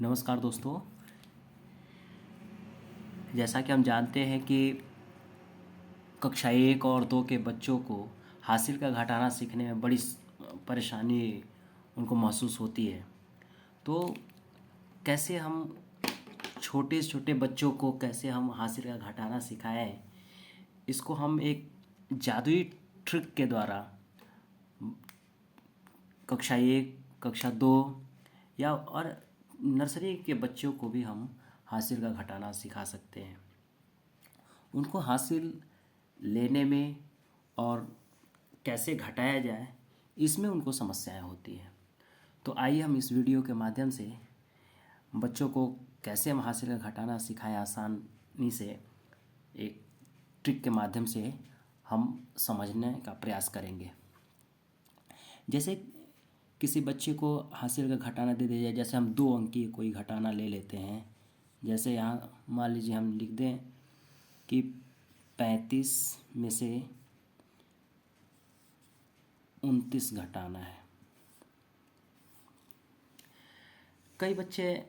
नमस्कार दोस्तों। जैसा कि हम जानते हैं कि कक्षा 1 और 2 के बच्चों को हासिल का घटाना सीखने में बड़ी परेशानी उनको महसूस होती है। तो कैसे हम छोटे छोटे बच्चों को कैसे हम हासिल का घटाना सिखाएं, इसको हम एक जादुई ट्रिक के द्वारा कक्षा 1, कक्षा 2 या और नर्सरी के बच्चों को भी हम हासिल का घटाना सिखा सकते हैं। उनको हासिल लेने में और कैसे घटाया जाए, इसमें उनको समस्याएं होती हैं। तो आइए हम इस वीडियो के माध्यम से बच्चों को कैसे हम हासिल का घटाना सिखाएं, आसानी से एक ट्रिक के माध्यम से हम समझने का प्रयास करेंगे। जैसे किसी बच्चे को हासिल का घटाना दे दिया जाए, जैसे हम 2 अंक की कोई घटाना ले लेते हैं। जैसे यहाँ मान लीजिए हम लिख दें कि 35 में से 29 घटाना है। कई बच्चे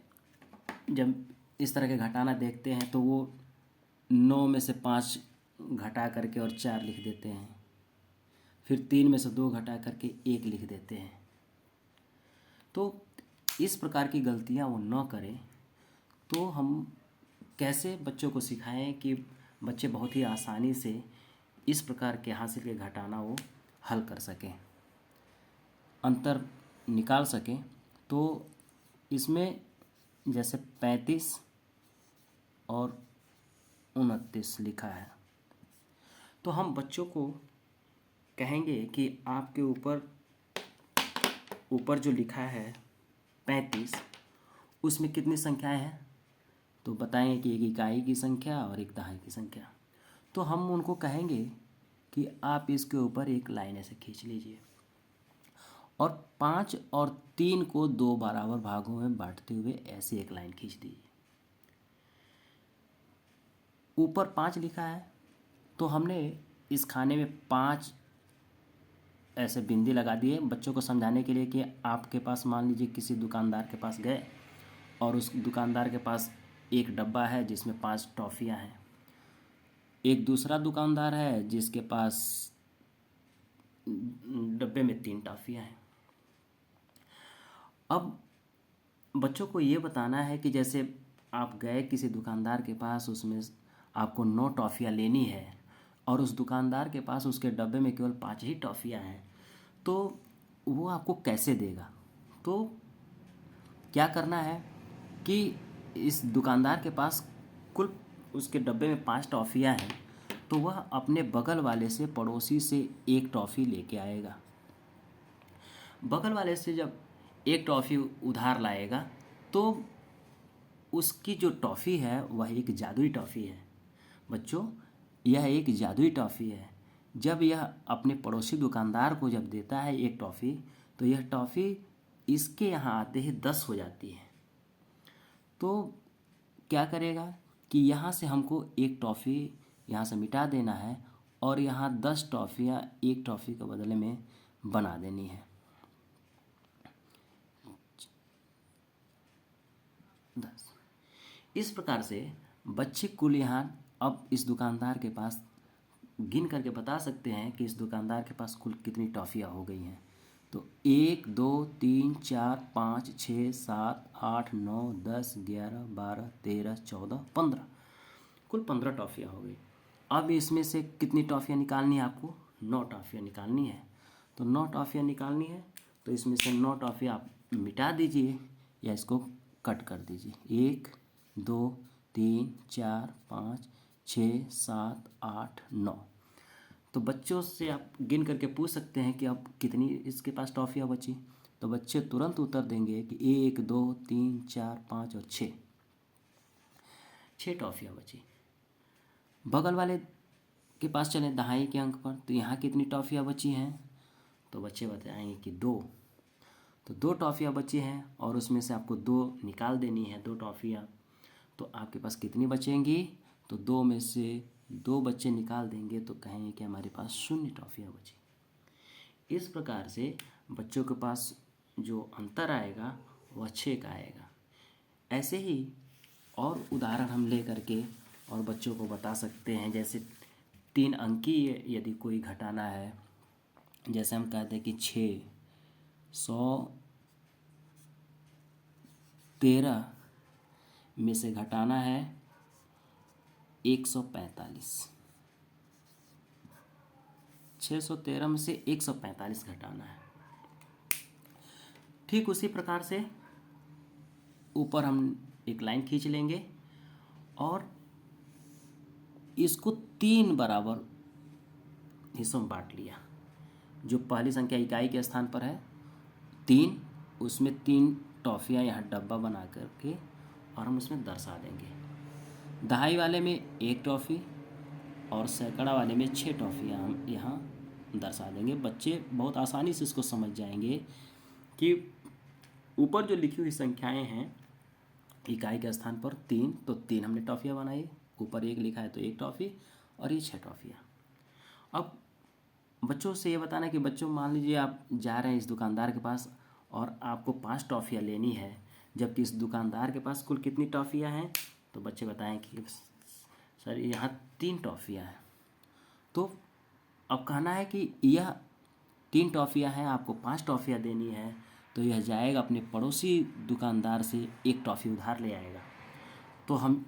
जब इस तरह के घटाना देखते हैं तो वो 9 में से 5 घटा करके और 4 लिख देते हैं, फिर 3 में से 2 घटा करके 1 लिख देते हैं। तो इस प्रकार की गलतियां वो न करें। तो हम कैसे बच्चों को सिखाएं कि बच्चे बहुत ही आसानी से इस प्रकार के हासिल के घटाना वो हल कर सकें, अंतर निकाल सकें। तो इसमें जैसे 35 और 29 लिखा है, तो हम बच्चों को कहेंगे कि आपके ऊपर ऊपर जो लिखा है 35, उसमें कितनी संख्याएं हैं, तो बताएंगे कि एक इकाई की संख्या और एक दहाई की संख्या। तो हम उनको कहेंगे कि आप इसके ऊपर एक लाइन ऐसे खींच लीजिए और 5 और 3 को 2 बराबर भागों में बांटते हुए ऐसे एक लाइन खींच दीजिए। ऊपर 5 लिखा है तो हमने इस खाने में 5 ऐसे बिंदी लगा दिए बच्चों को समझाने के लिए कि आपके पास मान लीजिए किसी दुकानदार के पास गए और उस दुकानदार के पास एक डब्बा है जिसमें 5 टॉफ़ियाँ हैं। एक दूसरा दुकानदार है जिसके पास डब्बे में 3 टॉफ़ियाँ हैं। अब बच्चों को ये बताना है कि जैसे आप गए किसी दुकानदार के पास, उसमें आपको 9 टॉफ़ियाँ लेनी है और उस दुकानदार के पास उसके डब्बे में केवल 5 ही टॉफ़ियाँ हैं, तो वो आपको कैसे देगा। तो क्या करना है कि इस दुकानदार के पास कुल उसके डब्बे में 5 टॉफ़ियाँ हैं, तो वह अपने बगल वाले से, पड़ोसी से एक टॉफ़ी लेके आएगा। बगल वाले से जब एक टॉफ़ी उधार लाएगा तो उसकी जो टॉफ़ी है वह एक जादुई टॉफ़ी है। बच्चों, यह एक जादुई टॉफ़ी है। जब यह अपने पड़ोसी दुकानदार को जब देता है एक टॉफ़ी, तो यह टॉफ़ी इसके यहाँ आते ही 10 हो जाती है। तो क्या करेगा कि यहाँ से हमको एक टॉफ़ी यहाँ से मिटा देना है और यहाँ 10 टॉफ़ियाँ एक टॉफ़ी के बदले में बना देनी है। 10 इस प्रकार से बच्चे कुल यहाँ अब इस दुकानदार के पास गिन करके बता सकते हैं कि इस दुकानदार के पास कुल कितनी टॉफ़ियाँ हो गई हैं। तो 1 2 3 4 5 6 7 8 9 10 11 12 13 14 15, कुल 15 टॉफ़ियाँ हो गई। अब इसमें से कितनी टॉफ़ियाँ निकालनी है आपको? 9 टॉफ़ियाँ निकालनी है। तो 9 टॉफ़ियाँ निकालनी है तो इसमें से 9 टॉफ़ियाँ आप मिटा दीजिए या इसको कट कर दीजिए। 1 2 3 4 5 6 7 8 9। तो बच्चों से आप गिन करके पूछ सकते हैं कि अब कितनी इसके पास टॉफ़ियाँ बची। तो बच्चे तुरंत उत्तर देंगे कि 1 2 3 4 5 और 6, 6 टॉफ़ियाँ बची। बगल वाले के पास चलें दहाई के अंक पर, तो यहाँ कितनी टॉफ़ियाँ बची हैं, तो बच्चे बताएंगे कि 2। तो 2 टॉफ़ियाँ बची हैं और उसमें से आपको 2 निकाल देनी है, 2 टॉफ़ियाँ। तो आपके पास कितनी बचेंगी, तो 2 में से 2 बच्चे निकाल देंगे तो कहेंगे कि हमारे पास 0 टॉफ़ियाँ बची। इस प्रकार से बच्चों के पास जो अंतर आएगा वह 6 का आएगा। ऐसे ही और उदाहरण हम ले करके और बच्चों को बता सकते हैं। जैसे 3 अंकी यदि कोई घटाना है, जैसे हम कहते हैं कि 613 में से घटाना है 145। 613 में से 145 घटाना है। ठीक उसी प्रकार से ऊपर हम एक लाइन खींच लेंगे और इसको 3 बराबर हिस्सों में बांट लिया। जो पहली संख्या इकाई के स्थान पर है 3, उसमें 3 टॉफ़ियाँ यहाँ डब्बा बना करके और हम उसमें दर्शा देंगे। दहाई वाले में 1 टॉफ़ी और सैकड़ा वाले में 6 टॉफ़ियाँ हम यहाँ दर्शा देंगे। बच्चे बहुत आसानी से इसको समझ जाएंगे कि ऊपर जो लिखी हुई संख्याएं हैं इकाई के स्थान पर 3, तो 3 हमने टॉफ़ियाँ बनाई, ऊपर 1 लिखा है तो 1 टॉफ़ी और ये 6 टॉफ़ियाँ। अब बच्चों से ये बताना कि बच्चों मान लीजिए आप जा रहे हैं इस दुकानदार के पास और आपको 5 टॉफ़ियाँ लेनी है, जबकि इस दुकानदार के पास कुल कितनी टॉफ़ियाँ हैं, तो बच्चे बताएं कि सर यहाँ 3 टॉफ़ियाँ हैं। तो अब कहना है कि यह 3 टॉफ़ियाँ हैं, आपको 5 टॉफ़ियाँ देनी है, तो यह जाएगा अपने पड़ोसी दुकानदार से 1 टॉफ़ी उधार ले आएगा। तो हम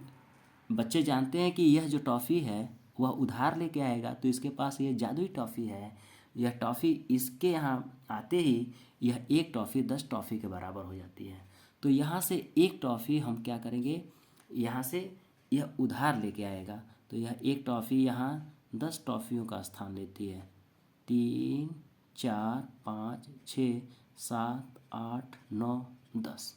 बच्चे जानते हैं कि यह जो टॉफ़ी है वह उधार लेके आएगा, तो इसके पास ये जादुई टॉफ़ी है। यह टॉफ़ी इसके यहाँ आते ही यह 1 टॉफ़ी 10 टॉफ़ी के बराबर हो जाती है। तो यहाँ से 1 टॉफ़ी हम क्या करेंगे, यहाँ से यह उधार लेके आएगा, तो यह 1 टॉफ़ी यहाँ 10 टॉफ़ियों का स्थान लेती है। 3, 4, 5, 6, 7, 8, 9, 10।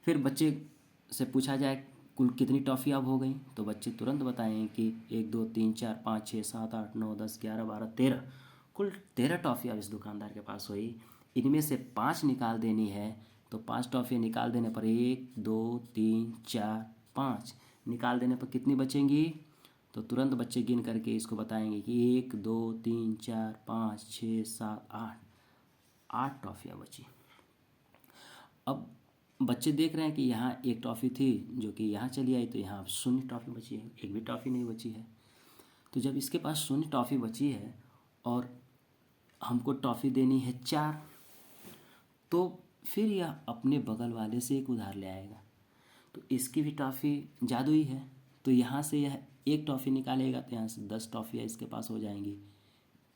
फिर बच्चे से पूछा जाए कुल कितनी टॉफ़ी अब हो गई, तो बच्चे तुरंत बताएं कि 1, 2, 3, 4, 5, 6, 7, 8, 9, 10, 11, 12, 13, कुल 13 टॉफ़ी अब इस दुकानदार के पास हुई। इनमें से 5 निकाल देनी है, तो 5 टॉफ़ियाँ निकाल देने पर 1, 2, 3, 4, 5 निकाल देने पर कितनी बचेंगी, तो तुरंत बच्चे गिन करके इसको बताएंगे कि 1, 2, 3, 4, 5, 6, 7, 8 टॉफ़ियाँ बची। अब बच्चे देख रहे हैं कि यहाँ 1 टॉफ़ी थी जो कि यहाँ चली आई, तो यहाँ 0 टॉफ़ी बची है, एक भी टॉफ़ी नहीं बची है। तो जब इसके पास 0 टॉफ़ी बची है और हमको टॉफ़ी देनी है 4, तो फिर यह अपने बगल वाले से एक उधार ले आएगा। तो इसकी भी टॉफ़ी जादुई है, तो यहाँ से यह 1 टॉफ़ी निकालेगा, तो यहाँ से 10 टॉफ़ियाँ इसके पास हो जाएंगी।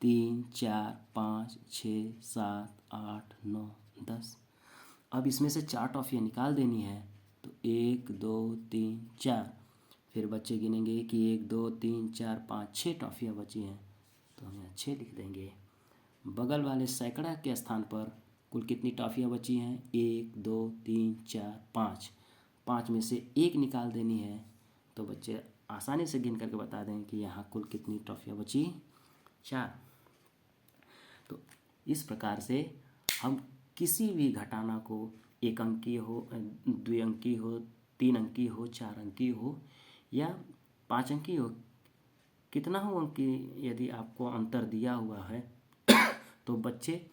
3, 4, 5, 6, 7, 8, 9, 10। अब इसमें से 4 टॉफ़ियाँ निकाल देनी है, तो 1, 2, 3, 4। फिर बच्चे गिनेंगे कि 1, 2, 3, 4, 5, 6 टॉफ़ियाँ बची हैं, तो हम यहाँ 6 लिख देंगे। बगल वाले सैकड़ा के स्थान पर कुल कितनी टॉफ़ियाँ बची हैं, 1, 2, 3, 4, 5। 5 में से 1 निकाल देनी है, तो बच्चे आसानी से गिन करके बता दें कि यहाँ कुल कितनी टॉफ़ियाँ बची, 4। तो इस प्रकार से हम किसी भी घटाना को 1 अंकीय हो, 2 अंकीय हो, 3 अंकीय हो, 4 अंकीय हो या 5 अंकीय हो, कितना हो अंकी, यदि आपको अंतर दिया हुआ है तो बच्चे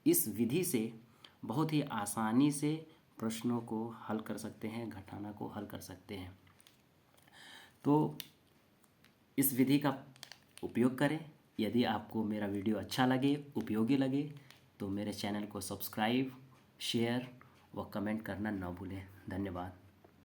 इस विधि से बहुत ही आसानी से प्रश्नों को हल कर सकते हैं, घटाना को हल कर सकते हैं। तो इस विधि का उपयोग करें। यदि आपको मेरा वीडियो अच्छा लगे, उपयोगी लगे, तो मेरे चैनल को सब्सक्राइब, शेयर व कमेंट करना न भूलें। धन्यवाद।